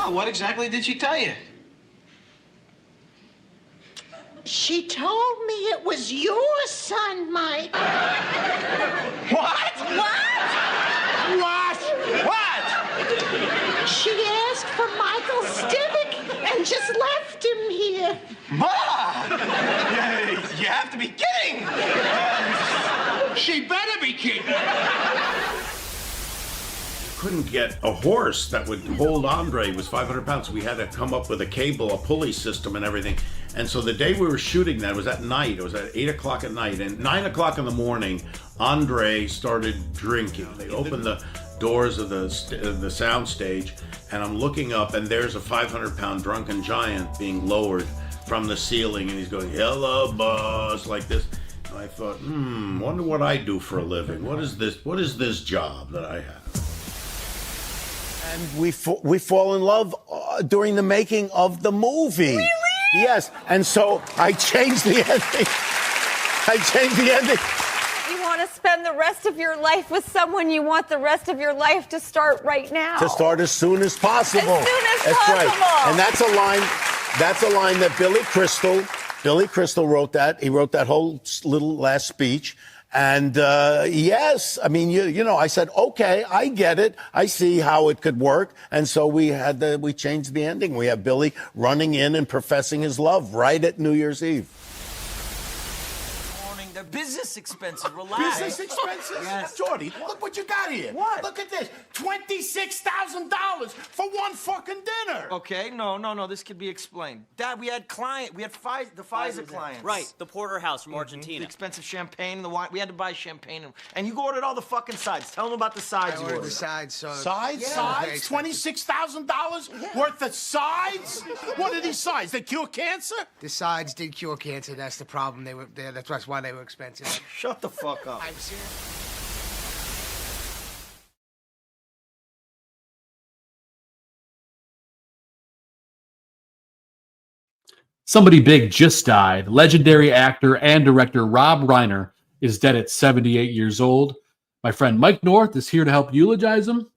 Well, what exactly did she tell you? She told me it was your son, Mike. What? What? She asked for Michael Stivic and just left him here. Ma! You have to be kidding! She better be kidding. Couldn't get a horse that would hold Andre. He was 500 pounds. We had to come up with a cable, a pulley system and everything. And so the day we were shooting that, it was at night. It was at 8 o'clock at night. And 9 o'clock in the morning, Andre started drinking. They opened the doors of the sound stage, and I'm looking up, and there's a 500-pound drunken giant being lowered from the ceiling, and he's going, "Hello, boss," like this. And I thought, wonder what I do for a living. What is this job that I have? And we fall in love during the making of the movie. Really? Yes. And so I changed the ending. You want to spend the rest of your life with someone, you want the rest of your life to start right now. To start as soon as possible. As soon as That's possible. Right. And that's a line that Billy Crystal wrote that. He wrote that whole little last speech. And yes, I mean, you know, I said, okay, I get it. I see how it could work. And so we changed the ending. We have Billy running in and professing his love right at New Year's Eve. They're business expenses. Relax. Business expenses? Yes. Jordy, look what you got here. What? Look at this. $26,000 for one fucking dinner. Okay, no. This could be explained. Dad, we had the Pfizer clients. Right, the porterhouse from Argentina. The expensive champagne, the wine. We had to buy champagne. And you ordered all the fucking sides. Tell them about the sides I you ordered the sides, so... Sides? Yeah. Sides? $26,000 worth of sides? What are these sides? They cure cancer? The sides did cure cancer. That's the problem. That's why they were expensive. Shut the fuck up. I'm serious. Somebody big just died. Legendary actor and director Rob Reiner is dead at 78 years old. My friend Mike North is here to help eulogize him.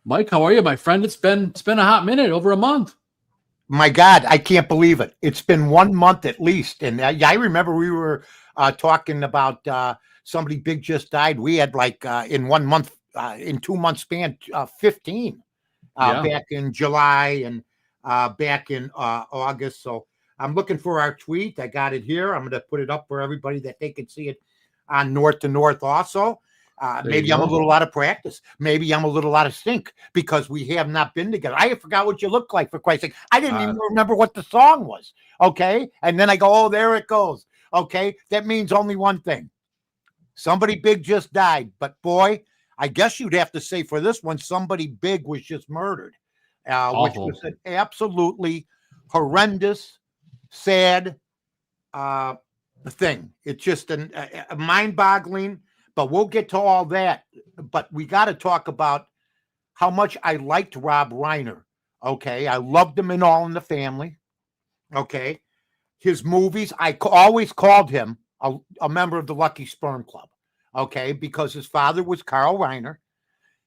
Mike, how are you, my friend? It's been a hot minute, over a month. My God, I can't believe it. It's been 1 month at least. And I remember we were talking about somebody big just died. We had in 1 month, in 2 month span, 15 back in July and back in August. So I'm looking for our tweet. I got it here. I'm going to put it up for everybody that they can see it on North to North also. Maybe I'm a little out of practice. Maybe I'm a little out of sync because we have not been together. I forgot what you look like, for Christ's sake. I didn't even remember what the song was. Okay. And then I go, oh, there it goes. Okay. That means only one thing. Somebody big just died. But boy, I guess you'd have to say for this one, somebody big was just murdered, which was an absolutely horrendous, sad thing. It's just a mind-boggling. But we'll get to all that. But we got to talk about how much I liked Rob Reiner. Okay. I loved him in All in the Family. Okay. His movies, I always called him a member of the Lucky Sperm Club. Okay. Because his father was Carl Reiner.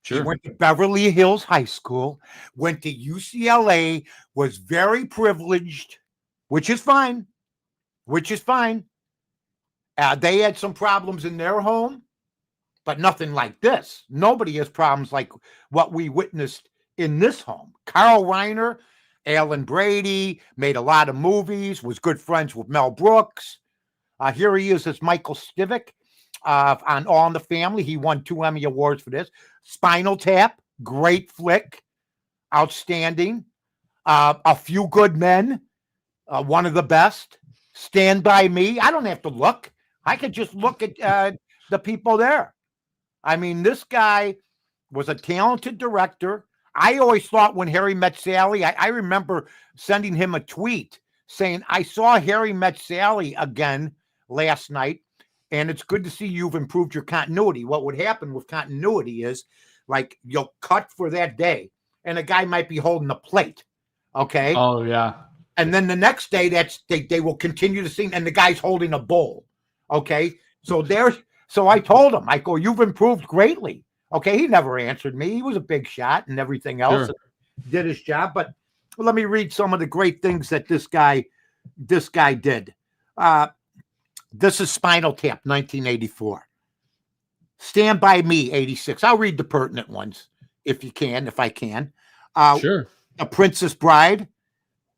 Sure. He went to Beverly Hills High School, went to UCLA, was very privileged, which is fine. They had some problems in their home. But nothing like this. Nobody has problems like what we witnessed in this home. Carl Reiner, Alan Brady, made a lot of movies, was good friends with Mel Brooks. Here he is as Michael Stivic on All in the Family. He won 2 Emmy Awards for this. Spinal Tap, great flick, outstanding. A Few Good Men, one of the best. Stand By Me. I don't have to look. I could just look at the people there. I mean, this guy was a talented director. I always thought when Harry Met Sally, I remember sending him a tweet saying, I saw Harry Met Sally again last night, and it's good to see you've improved your continuity. What would happen with continuity is, like, you'll cut for that day, and a guy might be holding a plate, okay? Oh, yeah. And then the next day, they will continue the scene, and the guy's holding a bowl, okay? So I told him, I go, you've improved greatly. Okay, he never answered me. He was a big shot and everything else. Sure. did his job. But let me read some of the great things that this guy did. This is Spinal Tap, 1984. Stand By Me, 86. I'll read the pertinent ones if I can. Sure. A Princess Bride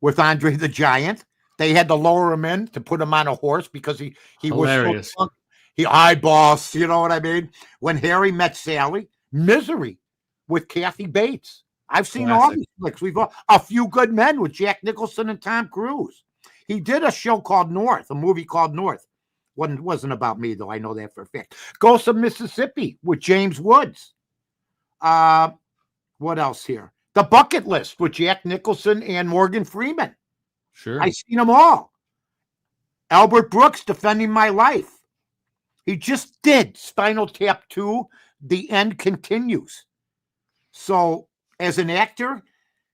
with Andre the Giant. They had to lower him in to put him on a horse because he Hilarious. was so eyeballs, you know what I mean? When Harry Met Sally, Misery with Kathy Bates. I've seen all these flicks. We've A Few Good Men with Jack Nicholson and Tom Cruise. He did a show called North, a movie called North. Wasn't about me, though. I know that for a fact. Ghost of Mississippi with James Woods. What else here? The Bucket List with Jack Nicholson and Morgan Freeman. Sure. I've seen them all. Albert Brooks, Defending My Life. He just did Spinal Tap 2, The End Continues. So, as an actor,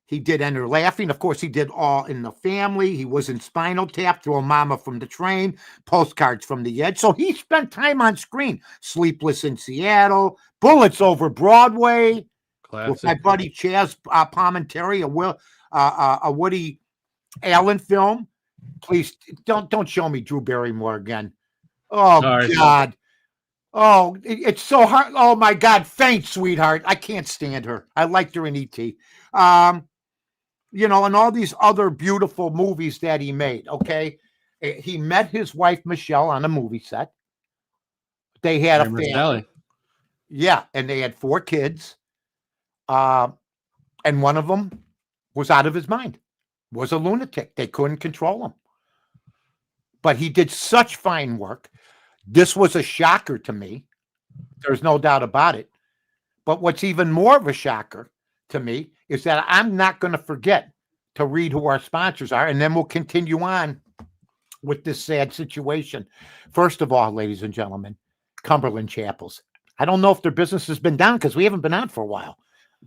he did Enter Laughing. Of course, he did All in the Family. He was in Spinal Tap, Throw Mama from the Train, Postcards from the Edge. So he spent time on screen. Sleepless in Seattle, Bullets Over Broadway, with my buddy Chaz Palminteri, a Woody Allen film. Please don't show me Drew Barrymore again. Oh, Sorry. God. Oh, it's so hard. Oh, my God. Faint, sweetheart. I can't stand her. I liked her in E.T. You know, and all these other beautiful movies that he made, okay? He met his wife, Michelle, on a movie set. They had a family. Yeah, and they had 4 kids. And one of them was out of his mind, was a lunatic. They couldn't control him. But he did such fine work. This was a shocker to me. There's no doubt about it. But what's even more of a shocker to me is that I'm not going to forget to read who our sponsors are, and then we'll continue on with this sad situation. First of all, ladies and gentlemen, Cumberland Chapels. I don't know if their business has been down because we haven't been on for a while,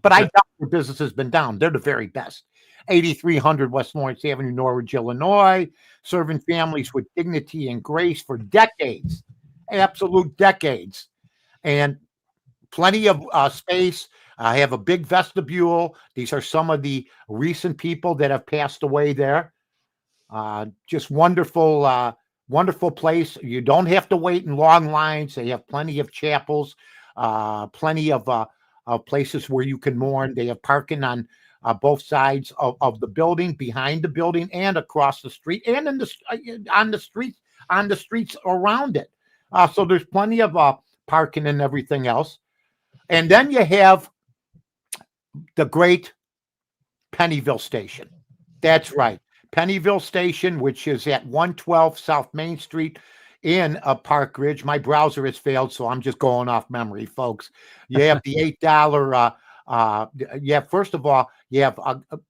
but I doubt their business has been down. They're the very best. 8300 West Lawrence Avenue, Norwich, Illinois, serving families with dignity and grace for decades, absolute decades, and plenty of space. I have a big vestibule. These are some of the recent people that have passed away there. Just wonderful, wonderful place. You don't have to wait in long lines. They have plenty of chapels, plenty of places where you can mourn. They have parking on both sides of the building, behind the building, and across the street, and on the streets around it. So there's plenty of parking and everything else. And then you have the great Pennyville Station. That's right. Pennyville Station, which is at 112 South Main Street in Park Ridge. My browser has failed, so I'm just going off memory, folks. You have the $8. First of all, you have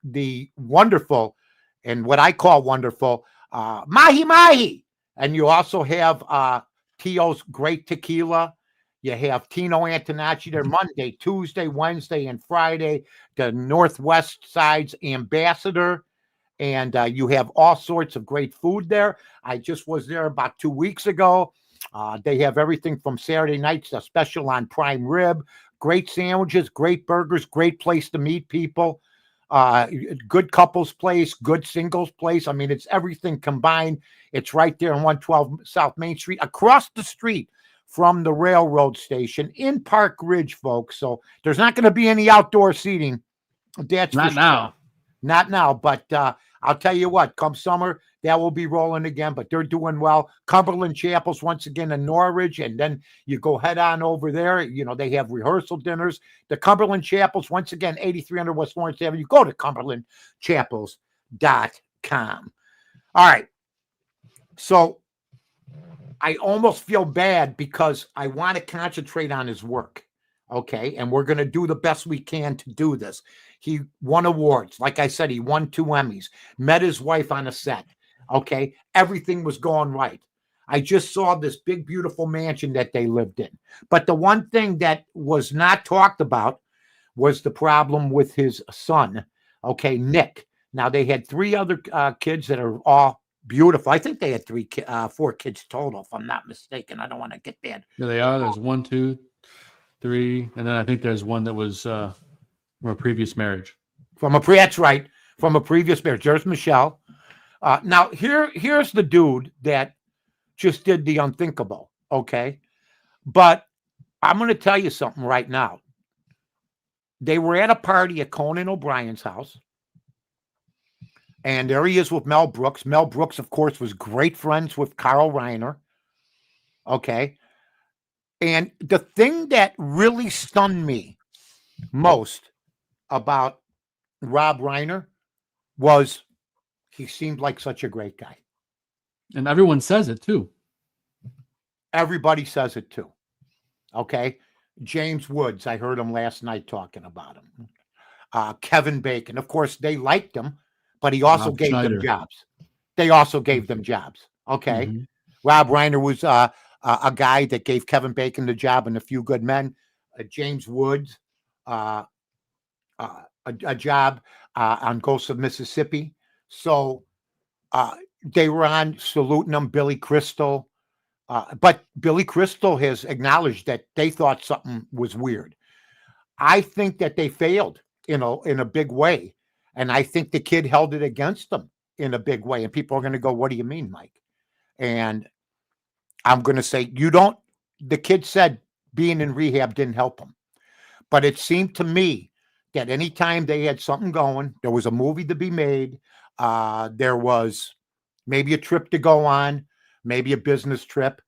the wonderful, and what I call wonderful, Mahi Mahi. And you also have Tio's Great Tequila. You have Tino Antonacci there Monday, Tuesday, Wednesday, and Friday. The Northwest Side's Ambassador. And you have all sorts of great food there. I just was there about 2 weeks ago. They have everything from Saturday nights, a special on prime rib, great sandwiches, great burgers, great place to meet people, good couples place, good singles place. I mean, it's everything combined. It's right there on 112 South Main Street, across the street from the railroad station in Park Ridge, folks. So there's not going to be any outdoor seating. That's not now. Not now, but I'll tell you what, come summer, that will be rolling again, but they're doing well. Cumberland Chapels, once again, in Norwich, and then you go head on over there. You know, they have rehearsal dinners. The Cumberland Chapels, once again, 8300 West Lawrence Avenue. You go to cumberlandchapels.com. All right. So I almost feel bad because I want to concentrate on his work. Okay. And we're going to do the best we can to do this. He won awards. Like I said, he won 2 Emmys, met his wife on a set. Okay. Everything was going right. I just saw this big, beautiful mansion that they lived in. But the one thing that was not talked about was the problem with his son. Okay. Nick. Now they had 3 other kids that are all beautiful. I think they had 4 kids total, if I'm not mistaken. I don't want to get that. Yeah, they are. There's 1, 2, 3, and then I think there's one that was from a previous marriage. That's right. From a previous marriage. There's Michelle. Now, here's the dude that just did the unthinkable, okay? But I'm going to tell you something right now. They were at a party at Conan O'Brien's house, and there he is with Mel Brooks. Mel Brooks, of course, was great friends with Carl Reiner, okay? And the thing that really stunned me most about Rob Reiner was he seemed like such a great guy. And everyone says it too. Everybody says it too. Okay. James Woods, I heard him last night talking about him. Kevin Bacon. Of course, they liked him, but he also Rob gave Schneider. them jobs. They also gave them jobs. Okay. Mm-hmm. Rob Reiner was a guy that gave Kevin Bacon the job and A Few Good Men. James Woods, a job on Ghosts of Mississippi. So they were on saluting him. Billy Crystal. But Billy Crystal has acknowledged that they thought something was weird. I think that they failed in a big way. And I think the kid held it against them in a big way. And people are going to go, what do you mean, Mike? And I'm going to say, the kid said being in rehab didn't help him. But it seemed to me that anytime they had something going, there was a movie to be made. There was maybe a trip to go on, maybe a business trip,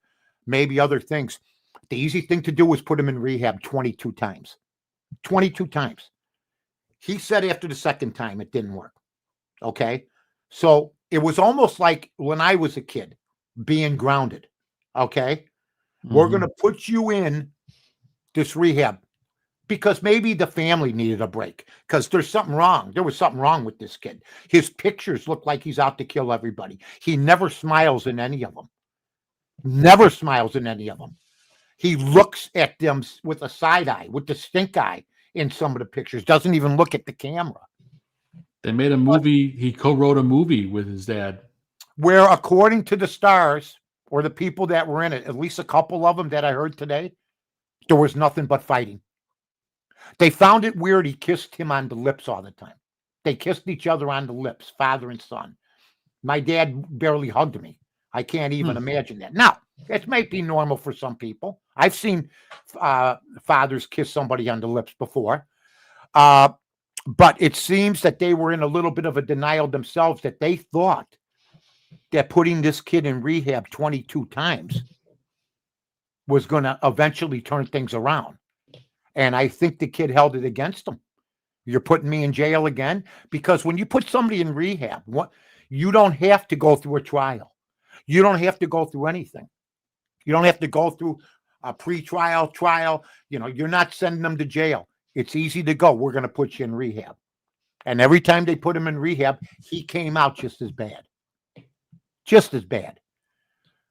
maybe other things. The easy thing to do was put him in rehab 22 times. 22 times. He said after the second time it didn't work. Okay? So it was almost like when I was a kid being grounded. Okay? Mm-hmm. We're going to put you in this rehab because maybe the family needed a break because there's something wrong. There was something wrong with this kid. His pictures look like he's out to kill everybody. He never smiles in any of them. Never smiles in any of them. He looks at them with a side eye, with the stink eye in some of the pictures. Doesn't even look at the camera. They made a movie. He co-wrote a movie with his dad. Where, according to the stars or the people that were in it, at least a couple of them that I heard today, there was nothing but fighting. They found it weird he kissed him on the lips all the time. They kissed each other on the lips, father and son. My dad barely hugged me. I can't even imagine that. Now, it might be normal for some people. I've seen fathers kiss somebody on the lips before. But it seems that they were in a little bit of a denial themselves that they thought that putting this kid in rehab 22 times was going to eventually turn things around. And I think the kid held it against him. You're putting me in jail again? Because when you put somebody in rehab, you don't have to go through a trial. You don't have to go through anything. You don't have to go through a pre-trial, trial. You're not sending them to jail. It's easy to go. We're going to put you in rehab. And every time they put him in rehab, he came out just as bad. Just as bad.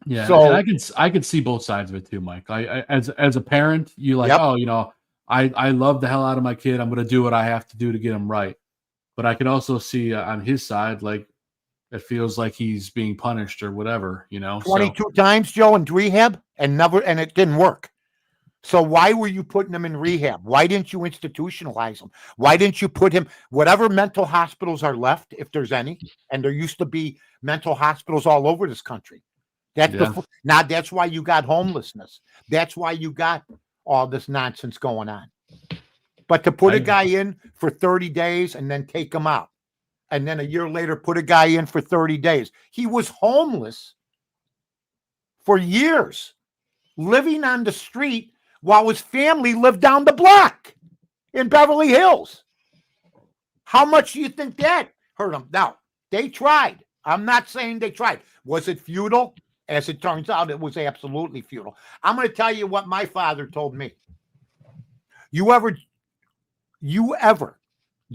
Yeah, so and I can see both sides of it too, Mike. I as a parent, you like, yep. I love the hell out of my kid. I'm going to do what I have to do to get him right. But I can also see on his side, like, it feels like he's being punished or whatever, 22 times, Joe, in rehab and it didn't work. So why were you putting him in rehab? Why didn't you institutionalize him? Why didn't you put him, whatever mental hospitals are left, if there's any, and there used to be mental hospitals all over this country. Now that's why you got homelessness. That's why you got all this nonsense going on. But to put a guy in for 30 days and then take him out, and then a year later put a guy in for 30 days. He was homeless for years, living on the street while his family lived down the block in Beverly Hills. How much do you think that hurt him? Now, they tried. I'm not saying they tried. Was it futile? As it turns out, it was absolutely futile. I'm going to tell you what my father told me. You ever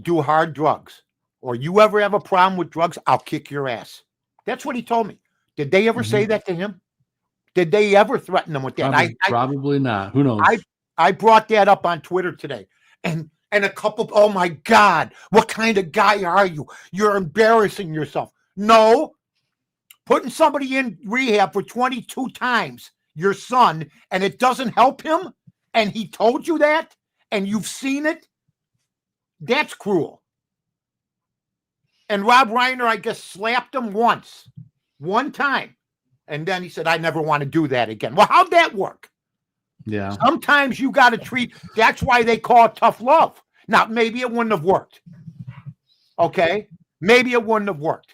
do hard drugs, or you ever have a problem with drugs, I'll kick your ass. That's what he told me. Did they ever say that to him? Did they ever threaten him with that? Probably not. Who knows? I brought that up on Twitter today. And a couple, oh my God, what kind of guy are you? You're embarrassing yourself. No. Putting somebody in rehab for 22 times, your son, and it doesn't help him, and he told you that, and you've seen it, that's cruel. And Rob Reiner, I guess, slapped him one time. And then he said, I never want to do that again. Well, how'd that work? Yeah. Sometimes you got to treat, that's why they call it tough love. Now, maybe it wouldn't have worked. Okay? Maybe it wouldn't have worked.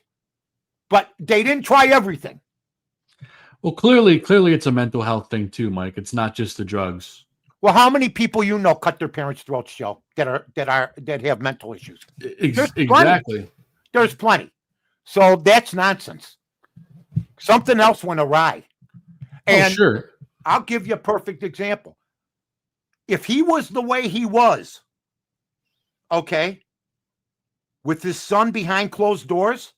But they didn't try everything. Well, clearly it's a mental health thing too, Mike. It's not just the drugs. Well, how many people you know cut their parents' throats, Joe, that have mental issues? Exactly. There's plenty. So that's nonsense. Something else went awry. And sure. I'll give you a perfect example. If he was the way he was, okay, with his son behind closed doors,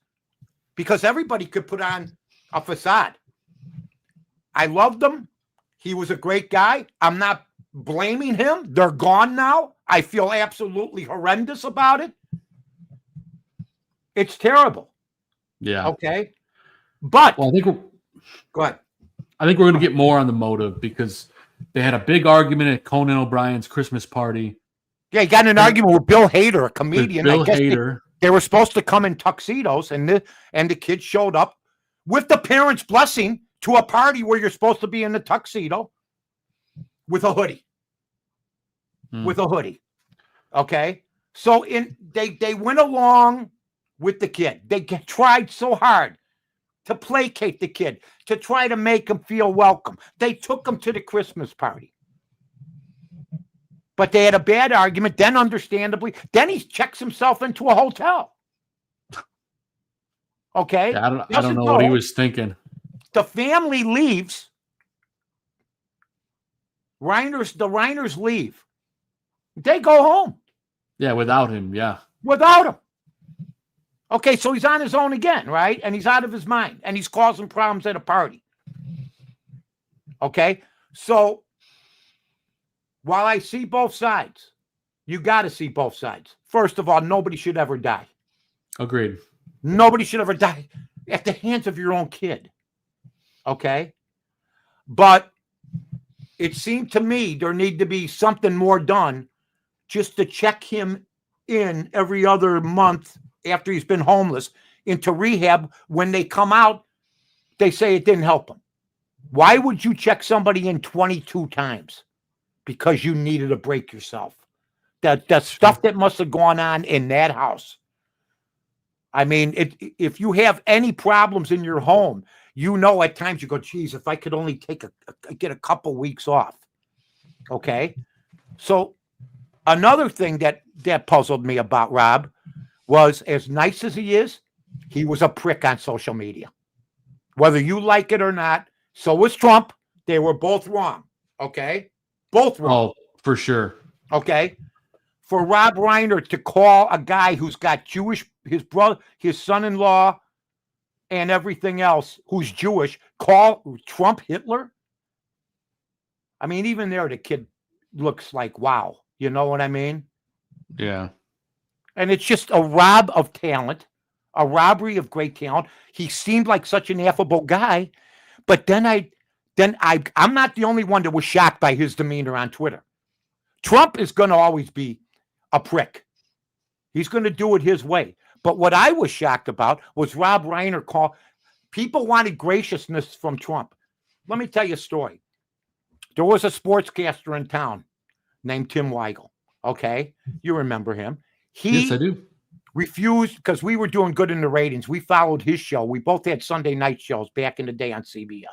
because everybody could put on a facade. I loved him. He was a great guy. I'm not blaming him. They're gone now. I feel absolutely horrendous about it. It's terrible. Yeah. Okay. But well, go ahead. I think we're going to get more on the motive because they had a big argument at Conan O'Brien's Christmas party. Yeah, he got in an argument with Bill Hader, a comedian. Bill Hader. They were supposed to come in tuxedos, and the kid showed up with the parents' blessing to a party where you're supposed to be in a tuxedo with a hoodie. With a hoodie. Okay? So they went along with the kid. They tried so hard to placate the kid, to try to make him feel welcome. They took him to the Christmas party. But they had a bad argument. Then, understandably, then he checks himself into a hotel. Okay? Yeah, I don't know what he was thinking. The family leaves. The Reiners leave. They go home. Yeah, without him, yeah. Without him. Okay, so he's on his own again, right? And he's out of his mind. And he's causing problems at a party. Okay? So, while I see both sides, you got to see both sides. First of all, nobody should ever die. Agreed. Nobody should ever die at the hands of your own kid. Okay? But it seemed to me there need to be something more done just to check him in every other month after he's been homeless into rehab. When they come out, they say it didn't help him. Why would you check somebody in 22 times? Because you needed a break yourself. That stuff that must have gone on in that house. I mean, if you have any problems in your home, you know at times you go, geez, if I could only get a couple weeks off. Okay? So another thing that puzzled me about Rob was, as nice as he is, he was a prick on social media. Whether you like it or not, so was Trump. They were both wrong. Okay? Both wrong. Oh, for sure. Okay? For Rob Reiner to call a guy who's got Jewish, his brother, his son-in-law, and everything else, who's Jewish, call Trump Hitler? I mean, even there, the kid looks like, wow. You know what I mean? Yeah. And it's just a rob of talent, a robbery of great talent. He seemed like such an affable guy, but then I'm not the only one that was shocked by his demeanor on Twitter. Trump is going to always be a prick. He's going to do it his way. But what I was shocked about was Rob Reiner people wanted graciousness from Trump. Let me tell you a story. There was a sportscaster in town named Tim Weigel. Okay? You remember him. Yes, I do. Refused, because we were doing good in the ratings. We followed his show. We both had Sunday night shows back in the day on CBS.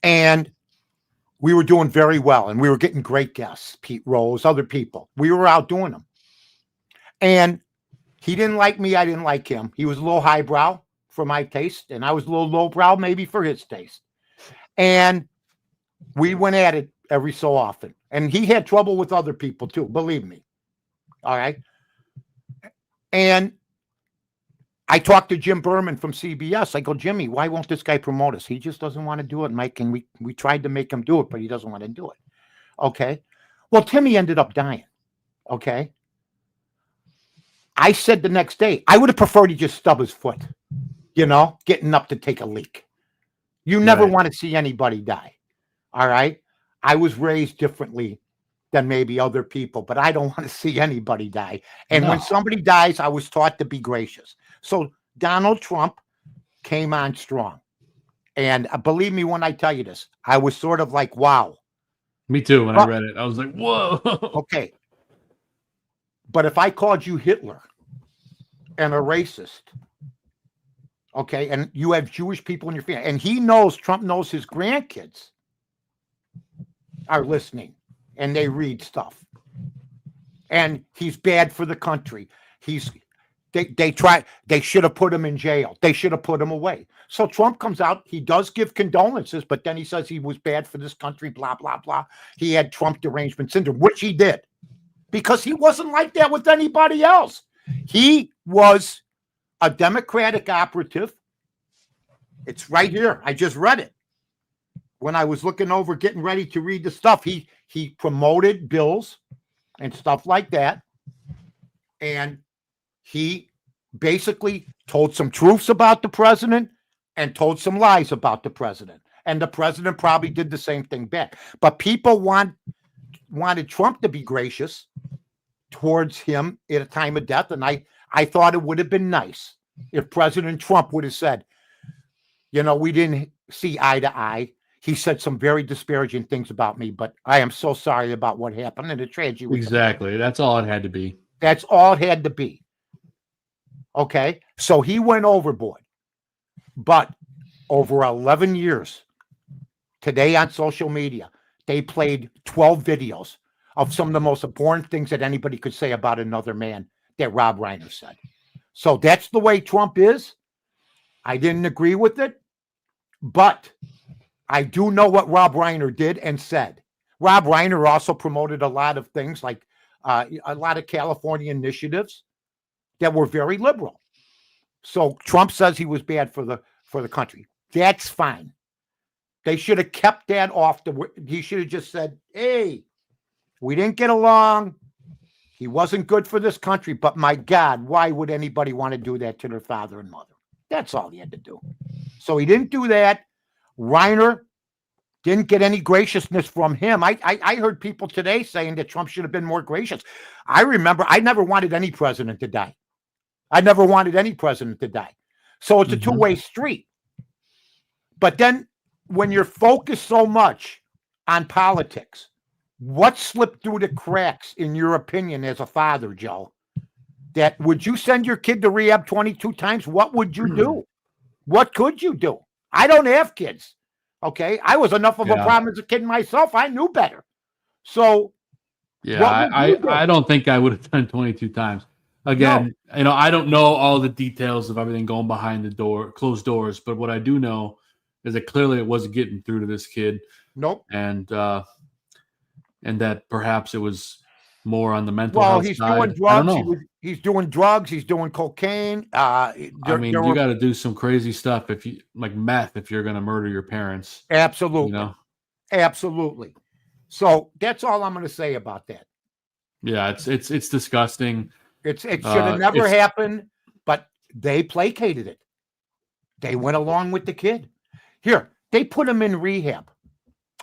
And we were doing very well, and we were getting great guests, Pete Rose, other people. We were outdoing them. And he didn't like me. I didn't like him. He was a little highbrow for my taste, and I was a little lowbrow maybe for his taste. And we went at it every so often. And he had trouble with other people too, believe me. All right? And I talked to Jim Berman from CBS. I go, Jimmy, why won't this guy promote us? He just doesn't want to do it, Mike. And we tried to make him do it, but he doesn't want to do it. Okay. Well, Timmy ended up dying. Okay. I said the next day, I would have preferred he just stub his foot, getting up to take a leak. You never want to see anybody die. All right. I was raised differently than maybe other people, but I don't want to see anybody die. And when No. somebody dies, I was taught to be gracious. So Donald Trump came on strong. And believe me when I tell you this, I was sort of like, wow. Me too. When I read it, I was like, whoa. Okay. But if I called you Hitler and a racist, okay, and you have Jewish people in your family, and Trump knows his grandkids are listening and they read stuff. And he's bad for the country. They should have put him in jail. They should have put him away. So Trump comes out, he does give condolences, but then he says he was bad for this country, blah, blah, blah. He had Trump derangement syndrome, which he did, because he wasn't like that with anybody else. He was a Democratic operative. It's right here. I just read it. When I was looking over, getting ready to read the stuff, he promoted bills and stuff like that. And he basically told some truths about the president and told some lies about the president. And the president probably did the same thing back. But people wanted Trump to be gracious towards him at a time of death. And I thought it would have been nice if President Trump would have said, we didn't see eye to eye. He said some very disparaging things about me, but I am so sorry about what happened and the tragedy. Exactly. That's all it had to be. That's all it had to be. Okay. So he went overboard. But over 11 years, today on social media, they played 12 videos of some of the most important things that anybody could say about another man that Rob Reiner said. So that's the way Trump is. I didn't agree with it, but I do know what Rob Reiner did and said. Rob Reiner also promoted a lot of things like a lot of California initiatives that were very liberal. So Trump says he was bad for the country. That's fine. They should have kept that off he should have just said, hey, we didn't get along. He wasn't good for this country, but my God, why would anybody want to do that to their father and mother? That's all he had to do. So he didn't do that. Reiner didn't get any graciousness from him. I heard people today saying that Trump should have been more gracious. I remember I never wanted any president to die. I never wanted any president to die. So it's a two-way street. But then when you're focused so much on politics, what slipped through the cracks, in your opinion, as a father, Joe? That would you send your kid to rehab 22 times? What would you do? What could you do? I don't have kids. Okay. I was enough of a problem as a kid myself. I knew better. So yeah, I don't think I would have done 22 times. Again, I don't know all the details of everything going behind the closed doors, but what I do know is that clearly it wasn't getting through to this kid. Nope. And that perhaps it was more on the mental health he's side. doing drugs. He's doing drugs. He's doing cocaine. You got to do some crazy stuff like meth if you're going to murder your parents. Absolutely. Absolutely. So that's all I'm going to say about that. Yeah, it's disgusting. It should have never happened, but they placated it. They went along with the kid. Here, they put him in rehab.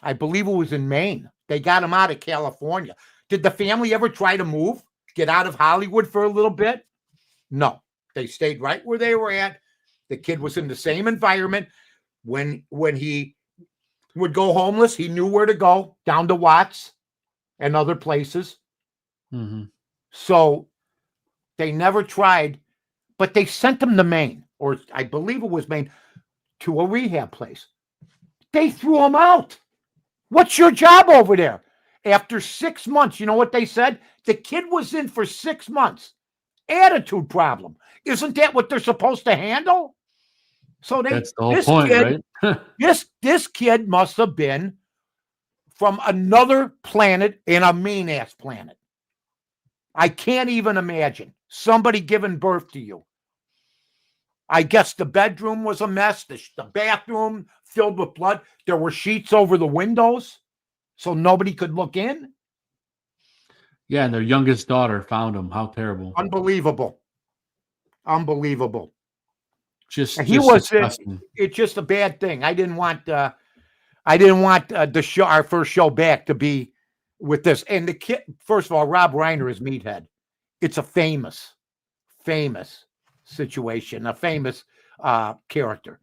I believe it was in Maine. They got him out of California. Did the family ever try to move, get out of Hollywood for a little bit? No. They stayed right where they were at. The kid was in the same environment. When he would go homeless, he knew where to go, down to Watts and other places. Mm-hmm. So they never tried, but they sent him to Maine, or I believe it was Maine, to a rehab place. They threw him out. What's your job over there? After 6 months, you know what they said? The kid was in for 6 months. Attitude problem. Isn't that what they're supposed to handle? So that's the whole point, right? this kid must have been from another planet, and a mean-ass planet. I can't even imagine somebody giving birth to you. I guess the bedroom was a mess. The bathroom filled with blood. There were sheets over the windows so nobody could look in. Yeah, and their youngest daughter found him. How terrible. Unbelievable. It's just a bad thing. I didn't want the show, our first show back, to be with this. And the kid, first of all, Rob Reiner is Meathead. It's a famous situation, a famous character.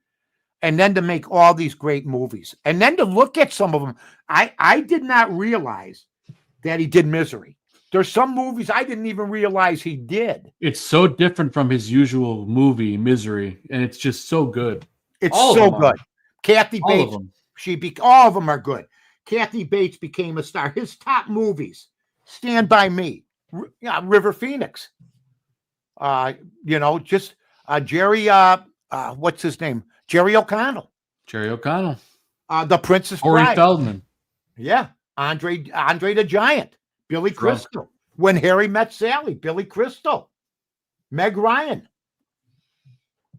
And then to make all these great movies. And then to look at some of them. I did not realize that he did Misery. There's some movies I didn't even realize he did. It's so different from his usual movie, Misery, and it's just so good. It's so good. Kathy All Bates, of them. all of them are good. Kathy Bates became a star. His top movies, Stand By Me, River Phoenix. Jerry, what's his name? Jerry O'Connell. The Princess Corey Bride. Feldman. Yeah. Andre the Giant. Billy Crystal. When Harry Met Sally. Billy Crystal. Meg Ryan.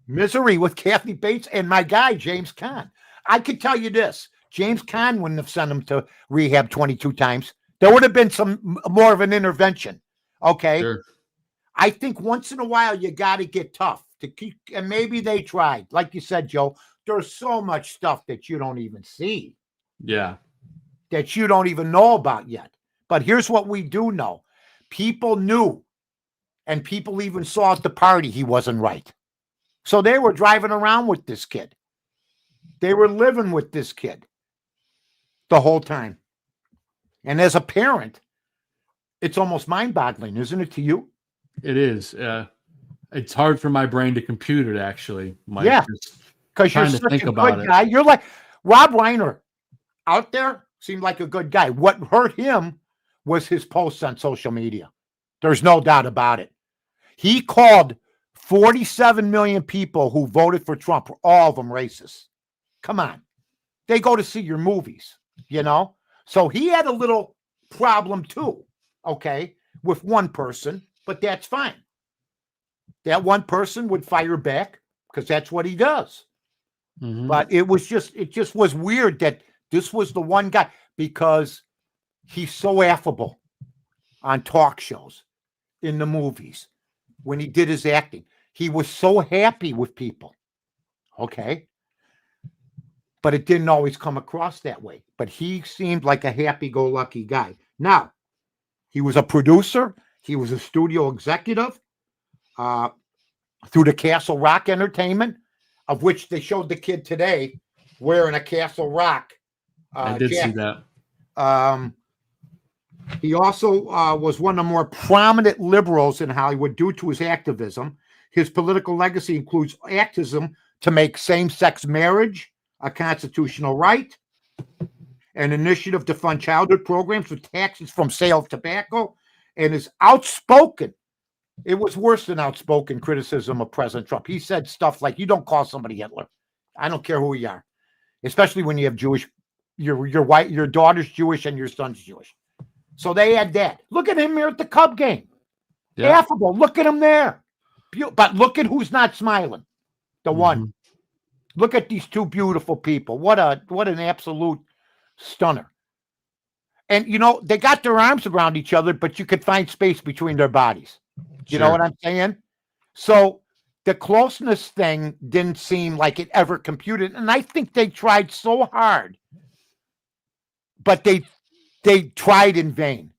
Misery with Kathy Bates and my guy, James Caan. I could tell you this. James Caan wouldn't have sent him to rehab 22 times. There would have been some more of an intervention. Okay. Sure. I think once in a while you got to get tough to keep, and maybe they tried. Like you said, Joe, there's so much stuff that you don't even see. Yeah. That you don't even know about yet. But here's what we do know. People knew, and people even saw at the party he wasn't right. So they were driving around with this kid. They were living with this kid the whole time. And as a parent, it's almost mind-boggling, isn't it to you? It is. It's hard for my brain to compute it, actually. Yeah, because you're such a good guy. You're like Rob Reiner out there seemed like a good guy. What hurt him was his posts on social media. There's no doubt about it. He called 47 million people who voted for Trump, all of them racist. Come on. They go to see your movies, you know? So he had a little problem too, okay, with one person, but that's fine. That one person would fire back because that's what he does. Mm-hmm. But it just was weird that this was the one guy because he's so affable on talk shows, in the movies, when he did his acting. He was so happy with people. Okay. But it didn't always come across that way. But he seemed like a happy-go-lucky guy. Now, he was a producer. He was a studio executive through the Castle Rock Entertainment, of which they showed the kid today wearing a Castle Rock I did see that. He also was one of the more prominent liberals in Hollywood due to his activism. His political legacy includes activism to make same-sex marriage a constitutional right, an initiative to fund childhood programs with taxes from sale of tobacco, and his outspoken, it was worse than outspoken criticism of President Trump. He said stuff like, you don't call somebody Hitler. I don't care who you are, especially when you have Jewish, your daughter's Jewish and your son's Jewish. So they had that. Look at him here at the Cub game. Yeah. Affable. Look at him there. But look at who's not smiling. The one. Look at these two beautiful people. What an absolute stunner. And, you know, they got their arms around each other, but you could find space between their bodies. You know what I'm saying? So the closeness thing didn't seem like it ever computed. And I think they tried so hard, but they tried in vain.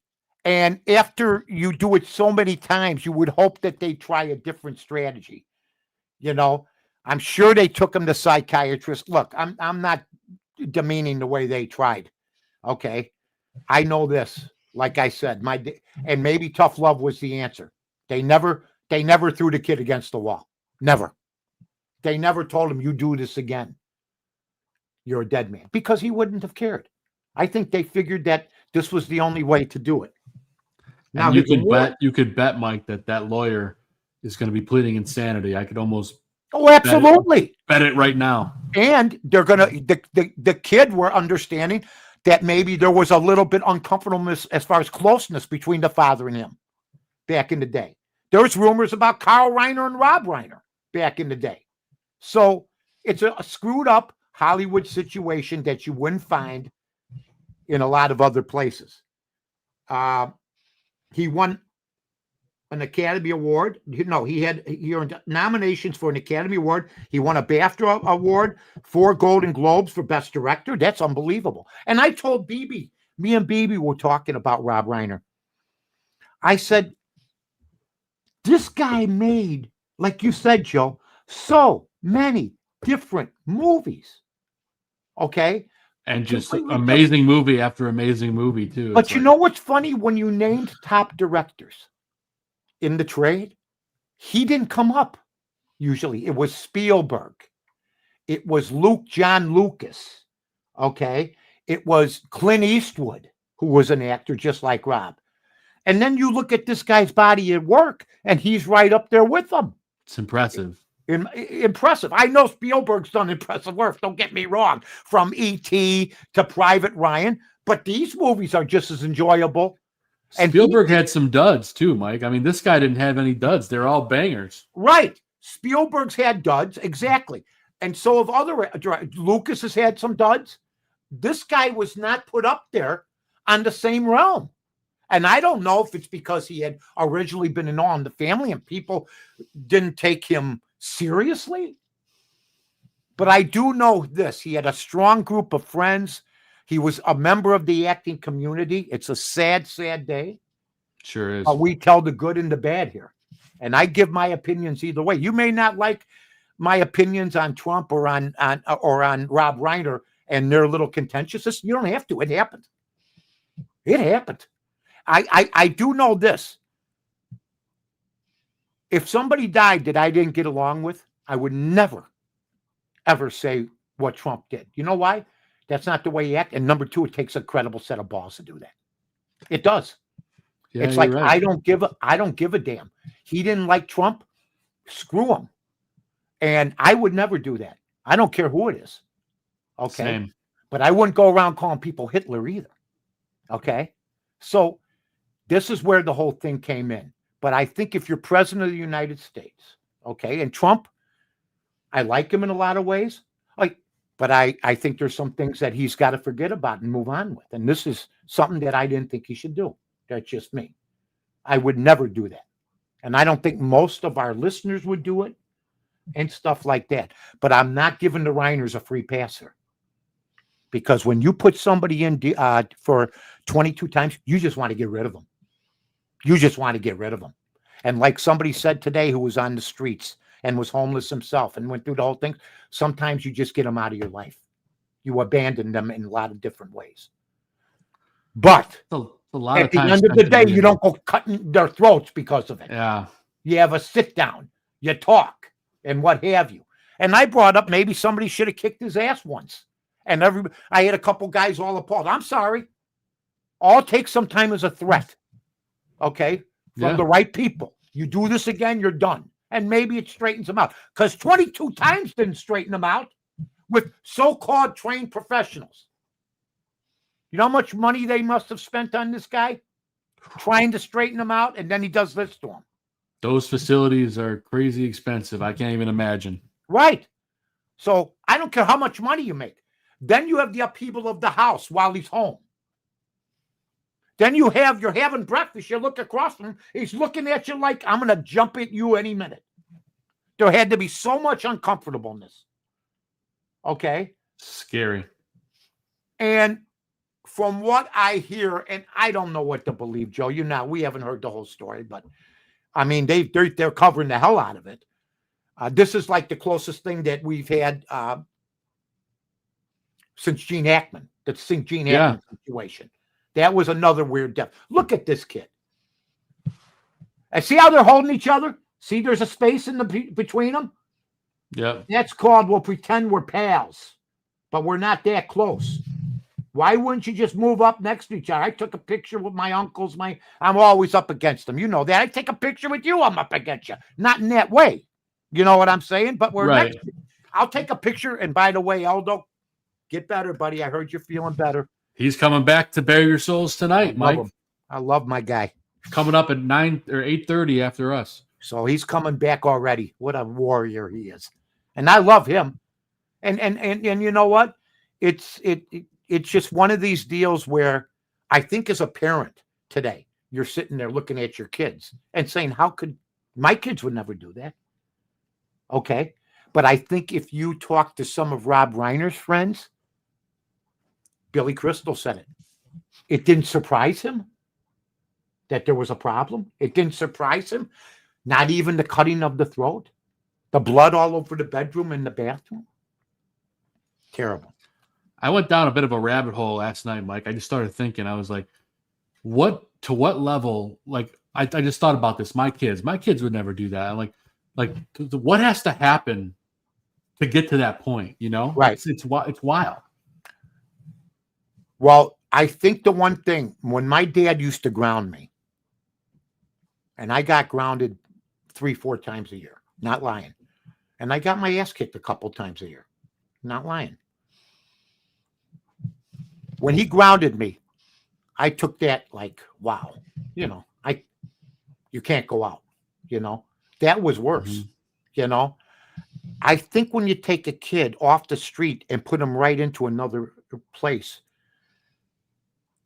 And after you do it so many times, you would hope that they try a different strategy. You know, I'm sure they took him to psychiatrists. Look, I'm not demeaning the way they tried. Okay. I know this, like I said, and maybe tough love was the answer. They never threw the kid against the wall. Never. They never told him, you do this again, you're a dead man, because he wouldn't have cared. I think they figured that this was the only way to do it. Now you could bet, Mike, that lawyer is going to be pleading insanity. I could almost absolutely bet it right now. And they're gonna the kid were understanding that maybe there was a little bit uncomfortableness as far as closeness between the father and him back in the day. There was rumors about Carl Reiner and Rob Reiner back in the day. So it's a screwed up Hollywood situation that you wouldn't find in a lot of other places. He won an Academy Award. No, he earned nominations for an Academy Award. He won a BAFTA Award, 4 Golden Globes for Best Director. That's unbelievable. And I told BB Me and Bibi were talking about Rob Reiner. I said, this guy made, like you said, Joe, so many different movies. Okay? And just Completely amazing movie after amazing movie, too. But you know what's funny? When you named top directors in the trade, he didn't come up usually. It was Spielberg. It was John Lucas. Okay? It was Clint Eastwood, who was an actor just like Rob. And then you look at this guy's body at work, and he's right up there with them. It's impressive. Impressive. I know Spielberg's done impressive work. Don't get me wrong, from E.T. to Private Ryan, but these movies are just as enjoyable. And Spielberg had some duds too, Mike. I mean, this guy didn't have any duds. They're all bangers. Right. Spielberg's had duds, exactly. And so have other Lucas has had some duds. This guy was not put up there on the same realm. And I don't know if it's because he had originally been in All in the Family and people didn't take him seriously. But I do know this. He had a strong group of friends. He was a member of the acting community. It's a sad, sad day. Sure is. We tell the good and the bad here. And I give my opinions either way. You may not like my opinions on Trump or on Rob Reiner and their little contentiousness. You don't have to. It happened. It happened. I do know this. If somebody died that I didn't get along with, I would never, ever say what Trump did. You know why? That's not the way he acted. And number two, it takes a credible set of balls to do that. It does. Yeah, it's like, right. I don't give a damn. He didn't like Trump. Screw him. And I would never do that. I don't care who it is. Okay. Same. But I wouldn't go around calling people Hitler either. Okay. So this is where the whole thing came in. But I think if you're president of the United States, okay, and Trump, I like him in a lot of ways. But I think there's some things that he's got to forget about and move on with. And this is something that I didn't think he should do. That's just me. I would never do that. And I don't think most of our listeners would do it and stuff like that. But I'm not giving the Reiners a free passer. Because when you put somebody in for 22 times, you just want to get rid of them. You just want to get rid of them. And like somebody said today who was on the streets and was homeless himself and went through the whole thing, sometimes you just get them out of your life. You abandon them in a lot of different ways. But a lot at the end of the day, you don't go cutting their throats because of it. Yeah. You have a sit down, you talk, and what have you. And I brought up maybe somebody should have kicked his ass once. And I had a couple guys all appalled. I'm sorry. All it takes some time is a threat. Okay? From the right people. You do this again, you're done. And maybe it straightens them out. Because 22 times didn't straighten them out with so-called trained professionals. You know how much money they must have spent on this guy? Trying to straighten him out, and then he does this to him. Those facilities are crazy expensive. I can't even imagine. Right. So I don't care how much money you make. Then you have the upheaval of the house while he's home. Then you're having breakfast. You look across from him. He's looking at you like, I'm going to jump at you any minute. There had to be so much uncomfortableness. Okay? Scary. And from what I hear, and I don't know what to believe, Joe, we haven't heard the whole story, but I mean, they're covering the hell out of it. This is like the closest thing that we've had since Gene Hackman, the Gene Hackman situation. That was another weird death. Look at this kid. And see how they're holding each other? See, there's a space in between them? Yeah. That's called, we'll pretend we're pals, but we're not that close. Why wouldn't you just move up next to each other? I took a picture with my uncles. I'm always up against them. You know that. I take a picture with you, I'm up against you. Not in that way. You know what I'm saying? But we're right. next. I'll take a picture. And by the way, Aldo, get better, buddy. I heard you're feeling better. He's coming back to Bare Your Souls tonight, Mike. I love my guy. Coming up at 9 or 8:30 after us. So he's coming back already. What a warrior he is. And I love him. And you know what? It's just one of these deals where I think as a parent today, you're sitting there looking at your kids and saying, how could my kids would never do that? Okay. But I think if you talk to some of Rob Reiner's friends, Billy Crystal said it. It didn't surprise him that there was a problem. It didn't surprise him. Not even the cutting of the throat, the blood all over the bedroom and the bathroom. Terrible. I went down a bit of a rabbit hole last night, Mike. I just started thinking. I was like, to what level? Like, I just thought about this. My kids would never do that. I'm like, what has to happen to get to that point? You know, right? It's wild. Well, I think the one thing, when my dad used to ground me, and I got grounded 3-4 times a year, not lying, and I got my ass kicked a couple times a year, not lying. When he grounded me, I took that like, wow, you know, you can't go out, you know, that was worse, you know. I think when you take a kid off the street and put him right into another place,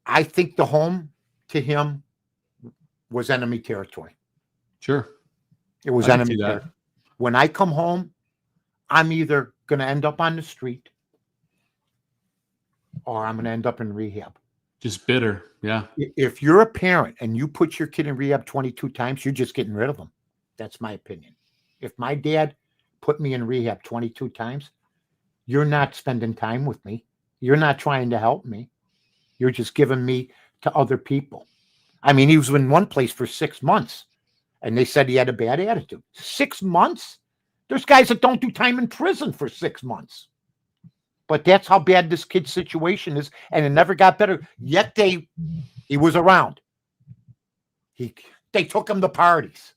I think the home to him was enemy territory. Sure. It was enemy territory. When I come home, I'm either going to end up on the street or I'm going to end up in rehab. Just bitter. Yeah. If you're a parent and you put your kid in rehab 22 times, you're just getting rid of them. That's my opinion. If my dad put me in rehab 22 times, you're not spending time with me. You're not trying to help me. You're just giving me to other people. I mean, he was in one place for 6 months and they said he had a bad attitude. 6 months? There's guys that don't do time in prison for 6 months. But that's how bad this kid's situation is, and it never got better. Yet he was around. They took him to parties.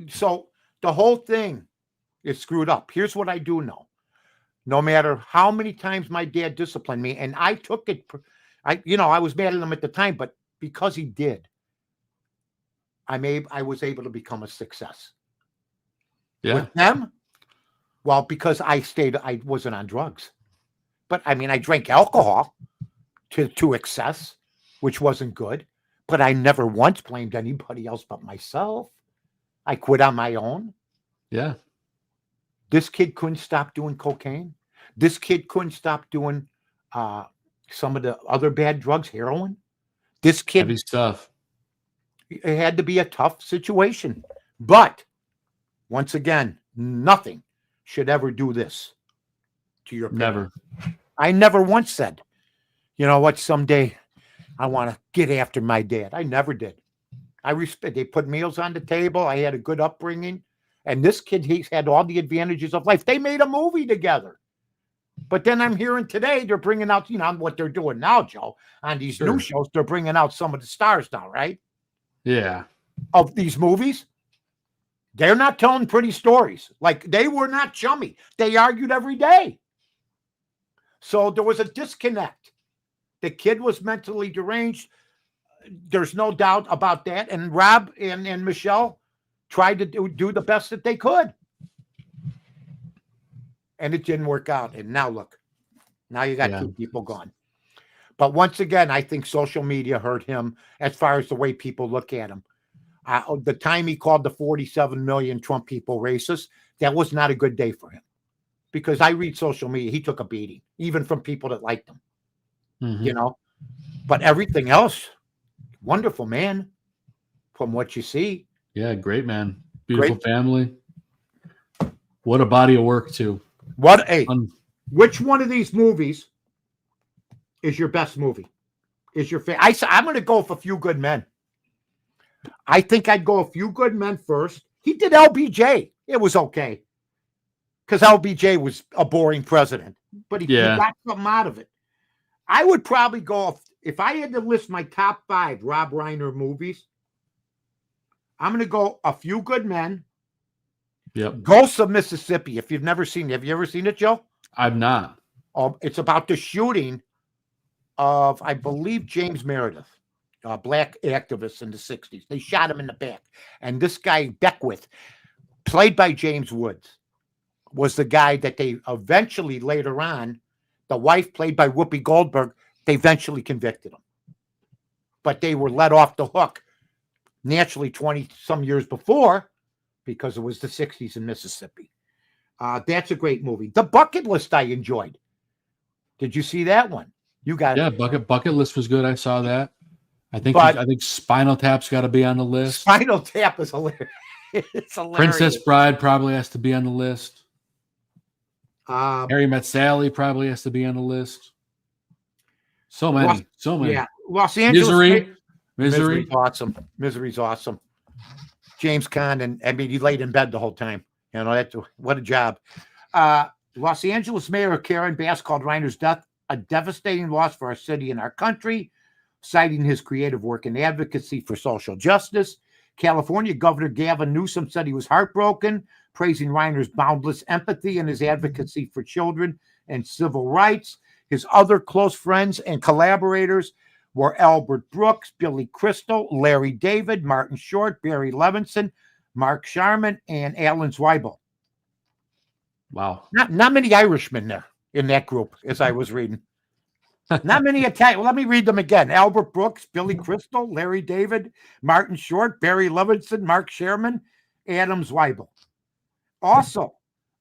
So the whole thing is screwed up. Here's what I do know. No matter how many times my dad disciplined me, and I took it, I was mad at him at the time, but because he did, I was able to become a success. Yeah. With them, well, because I wasn't on drugs. But I mean, I drank alcohol to excess, which wasn't good. But I never once blamed anybody else but myself. I quit on my own. Yeah. This kid couldn't stop doing cocaine. This kid couldn't stop doing some of the other bad drugs, heroin. This kid. Heavy stuff. It had to be a tough situation. But once again, nothing should ever do this to your parents. Never. I never once said, you know what, someday I want to get after my dad. I never did. I respect. They put meals on the table. I had a good upbringing. And this kid, he's had all the advantages of life. They made a movie together. But then I'm hearing today they're bringing out, what they're doing now, Joe, on these new shows. They're bringing out some of the stars now, right? Yeah. Of these movies. They're not telling pretty stories. Like, they were not chummy. They argued every day. So there was a disconnect. The kid was mentally deranged. There's no doubt about that. And Rob and Michelle tried to do the best that they could. And it didn't work out. And now look. Now you got two people gone. But once again, I think social media hurt him as far as the way people look at him. The time he called the 47 million Trump people racist, that was not a good day for him. Because I read social media, he took a beating, even from people that liked him. Mm-hmm. But everything else, wonderful man, from what you see. Yeah, great man. Beautiful family. What a body of work, too. Which one of these movies is your best movie? Is your favorite? I'm going to go with A Few Good Men. I think I'd go A Few Good Men first. He did LBJ. It was okay. Because LBJ was a boring president. But he got something out of it. I would probably go, if I had to list my top 5 Rob Reiner movies, I'm going to go A Few Good Men. Yep. Ghosts of Mississippi. If you've never seen it. Have you ever seen it, Joe? I've not. It's about the shooting of, I believe, James Meredith, a black activist in the 60s. They shot him in the back. And this guy, Beckwith, played by James Woods, was the guy that they eventually, later on, the wife, played by Whoopi Goldberg, they eventually convicted him. But they were let off the hook naturally 20-some years before because it was the 60s in Mississippi. That's a great movie. The Bucket List I enjoyed. Did you see that one? You got Yeah, it. bucket list was good. I saw that. I think But- I think Spinal Tap's got to be on the list. Spinal Tap is hilarious. It's hilarious. Princess Bride probably has to be on the list. Um, Harry Met Sally probably has to be on the list. So many. Yeah, Los Angeles. Misery. Awesome. Misery's awesome. James Caan, and I mean, he laid in bed the whole time. You know, that's what a job. Los Angeles Mayor Karen Bass called Reiner's death a devastating loss for our city and our country, citing his creative work and advocacy for social justice. California Governor Gavin Newsom said he was heartbroken, praising Reiner's boundless empathy and his advocacy for children and civil rights. His other close friends and collaborators were Albert Brooks, Billy Crystal, Larry David, Martin Short, Barry Levinson, Mark Sharman, and Alan Zweibel. Wow. Not many Irishmen there in that group, as I was reading. Not many Italian. Well, let me read them again. Albert Brooks, Billy Crystal, Larry David, Martin Short, Barry Levinson, Mark Sherman, Adam Zweibel. Also,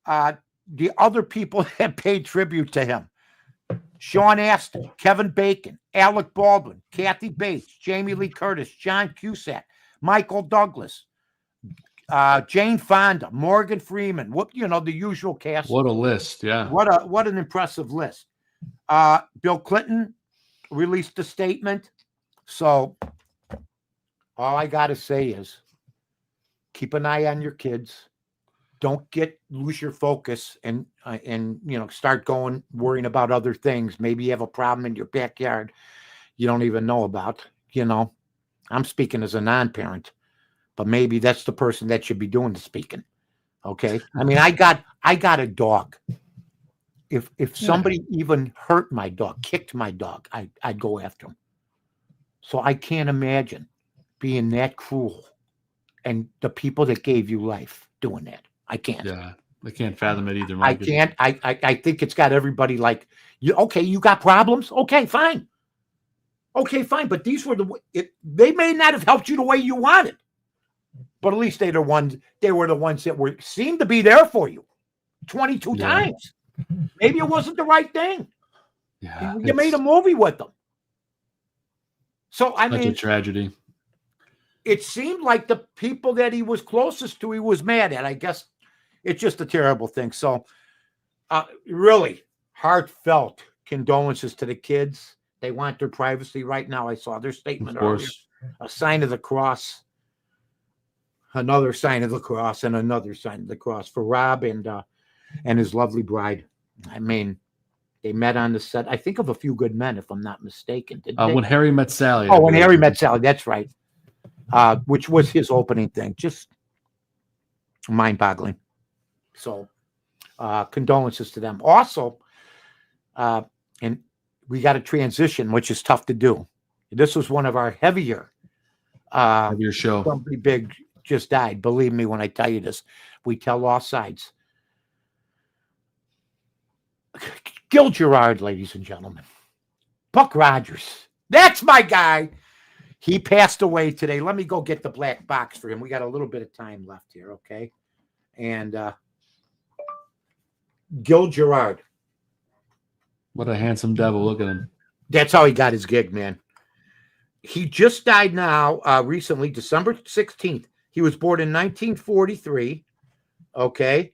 the other people that paid tribute to him: Sean Astin, Kevin Bacon, Alec Baldwin, Kathy Bates, Jamie Lee Curtis, John Cusack, Michael Douglas, Jane Fonda, Morgan Freeman. What, you know, the usual cast. What a list, yeah. What an impressive list. Bill Clinton released a statement. So all I got to say is keep an eye on your kids. Don't lose your focus and you know, start worrying about other things. Maybe you have a problem in your backyard you don't even know about. You know, I'm speaking as a non-parent, but maybe that's the person that should be doing the speaking. Okay. I mean, I got a dog. If somebody even hurt my dog, kicked my dog, I'd go after him. So I can't imagine being that cruel and the people that gave you life doing that. I can't. Yeah, I can't fathom it either. I can't. I think it's got everybody like, you got problems? Okay, fine. Okay, fine. But these were they may not have helped you the way you wanted, but at least they were the ones that seemed to be there for you 22 times. Maybe it wasn't the right thing. Yeah, you made a movie with them. So I mean, a tragedy. It seemed like the people that he was closest to, he was mad at. I guess it's just a terrible thing. So really heartfelt condolences to the kids. They want their privacy right now. I saw their statement earlier. A sign of the cross, another sign of the cross, and another sign of the cross for Rob and his lovely bride. I mean, they met on the set, I think, of A Few Good Men, if I'm not mistaken. When Harry Met Sally. Oh, when Harry Met Sally, that's right. Which was his opening thing. Just mind-boggling. So, condolences to them. Also, and we got a transition, which is tough to do. This was one of our heavier show. Somebody big just died. Believe me when I tell you this. We tell all sides. Gil Gerard, ladies and gentlemen. Buck Rogers. That's my guy. He passed away today. Let me go get the black box for him. We got a little bit of time left here, okay? And Gil Gerard. What a handsome devil. Look at him. That's how he got his gig, man. He just died now, recently, December 16th. He was born in 1943, okay?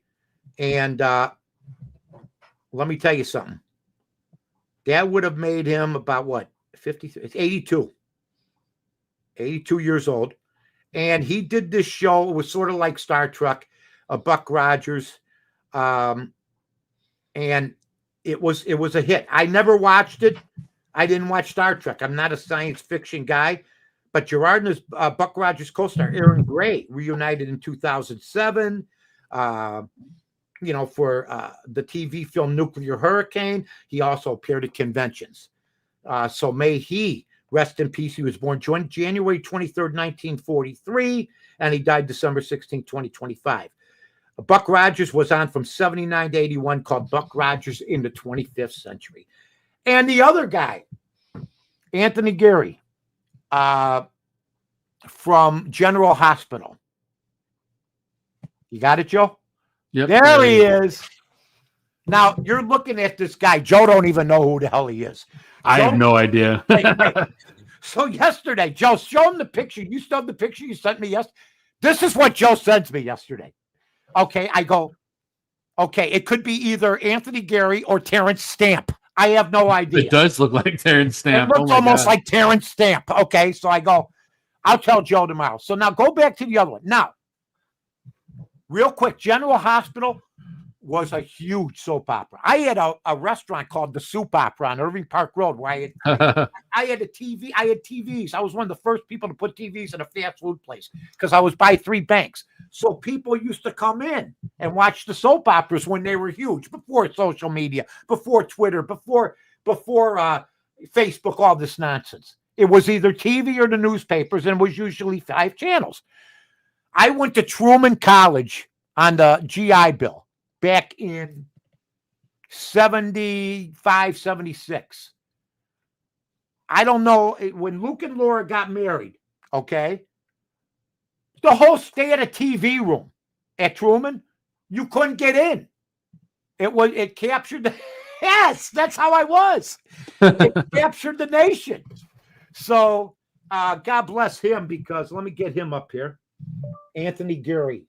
And let me tell you something. That would have made him about what? 53? 82. 82 years old. And he did this show. It was sort of like Star Trek, Buck Rogers. And it was a hit. I never watched it. I didn't watch Star Trek. I'm not a science fiction guy. But Gerard and his Buck Rogers co-star Aaron Gray reunited in 2007. You know, for the TV film Nuclear Hurricane. He also appeared at conventions. So may he rest in peace. He was born January 23rd, 1943, and he died December 16th, 2025. Buck Rogers was on from 79 to 81, called Buck Rogers in the 25th Century. And the other guy, Anthony Geary, from General Hospital. You got it, Joe? Yep. There he is. Now, you're looking at this guy. Joe don't even know who the hell he is. I have no idea. So yesterday, Joe, show him the picture. You still have the picture you sent me yesterday? This is what Joe sends me yesterday. Okay, I go, okay, it could be either Anthony Gary or Terrence Stamp. I have no idea. It does look like Terrence Stamp. It looks almost like Terrence Stamp. Okay, so I go, I'll tell Joe tomorrow. So now go back to the other one. Now, real quick, General Hospital was a huge soap opera. I had a restaurant called the Soup Opera on Irving Park Road where I had a TV. I had TVs. I was one of the first people to put TVs in a fast food place because I was by 3 banks. So people used to come in and watch the soap operas when they were huge, before social media, before Twitter, before Facebook, all this nonsense. It was either TV or the newspapers, and it was usually 5 channels. I went to Truman College on the GI Bill back in 75, 76. I don't know, when Luke and Laura got married, okay, the whole stay at a TV room at Truman, you couldn't get in. It captured the, yes, that's how I was. It captured the nation. So God bless him, because let me get him up here. Anthony Gary.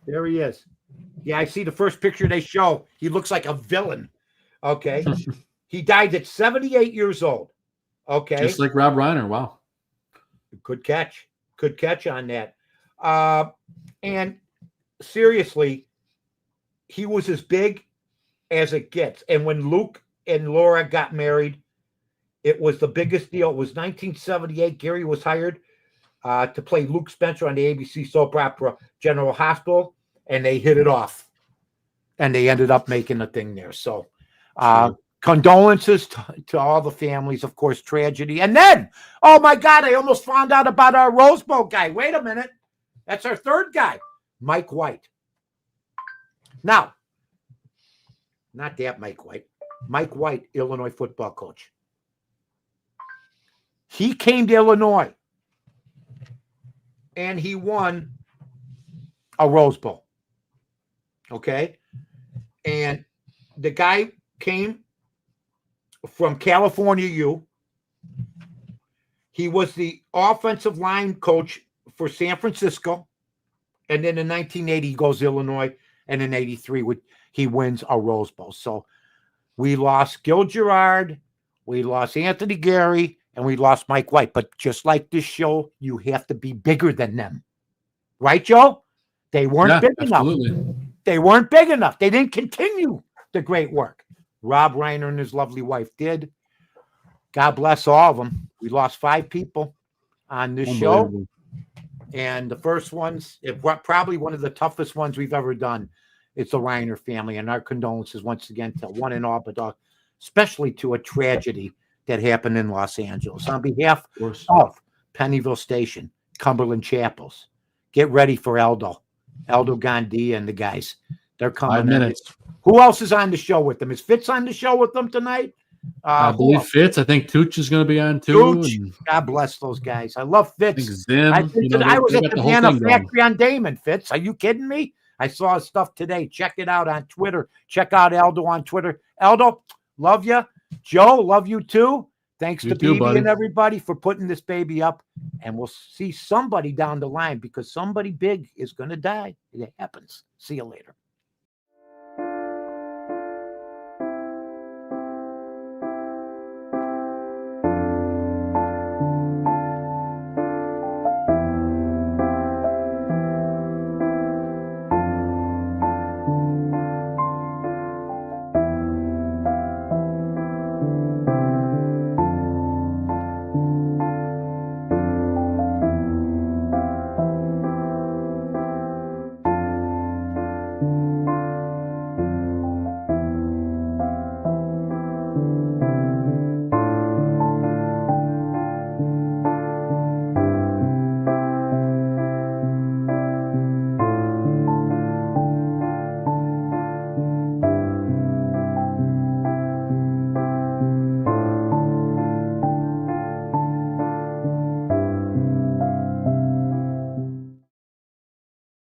There he is. Yeah, I see the first picture they show. He looks like a villain. Okay. He died at 78 years old. Okay. Just like Rob Reiner. Wow. Good catch. Good catch on that. And seriously, he was as big as it gets. And when Luke and Laura got married, it was the biggest deal. It was 1978. Gary was hired to play Luke Spencer on the ABC soap opera General Hospital, and they hit it off. And they ended up making a thing there. So condolences to all the families, of course, tragedy. And then, oh my God, I almost found out about our Rose Bowl guy. Wait a minute. That's our third guy, Mike White. Now, not that Mike White. Mike White, Illinois football coach. He came to Illinois and he won a Rose Bowl. Okay? And the guy came from California U. He was the offensive line coach for San Francisco. And then in 1980, he goes to Illinois. And in 83, he wins a Rose Bowl. So we lost Gil Gerard. We lost Anthony Gary. And we lost Mike White. But just like this show, you have to be bigger than them. Right, Joe? They weren't big enough. They weren't big enough. They didn't continue the great work. Rob Reiner and his lovely wife did. God bless all of them. We lost 5 people on this show. And the first ones, probably one of the toughest ones we've ever done. It's the Reiner family. And our condolences once again to one and all, but especially to a tragedy that happened in Los Angeles. On behalf of Pennyville Station, Cumberland Chapels, get ready for Aldo Gandhi and the guys. They're coming. 5 minutes. Who else is on the show with them? Is Fitz on the show with them tonight? I believe Fitz. I think Tooch is going to be on too. God bless those guys. I love Fitz. Zim, I was at the Banana Factory on Damon, Fitz. Are you kidding me? I saw his stuff today. Check it out on Twitter. Check out Aldo on Twitter. Aldo, love you. Joe, love you too. Thanks to BB and everybody for putting this baby up. And we'll see somebody down the line, because somebody big is going to die. It happens. See you later.